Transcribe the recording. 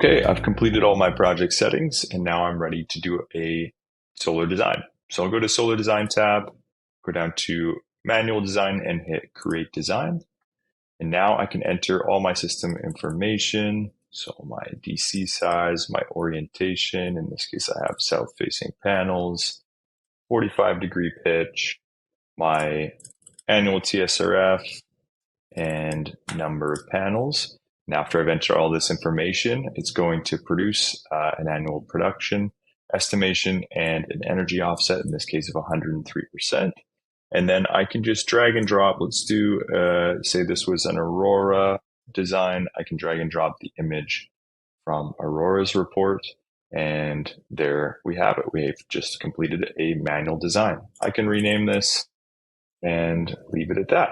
Okay, I've completed all my project settings and now I'm ready to do a solar design. So I'll go to Solar Design tab, go down to Manual Design and hit Create Design. And now I can enter all my system information. So my DC size, my orientation, in this case I have south-facing panels, 45-degree pitch, my annual TSRF, and number of panels. And after I've entered all this information, it's going to produce an annual production estimation and an energy offset, in this case of 103%. And then I can just drag and drop. Let's do, say this was an Aurora design. I can drag and drop the image from Aurora's report. And there we have it. We've just completed a manual design. I can rename this and leave it at that.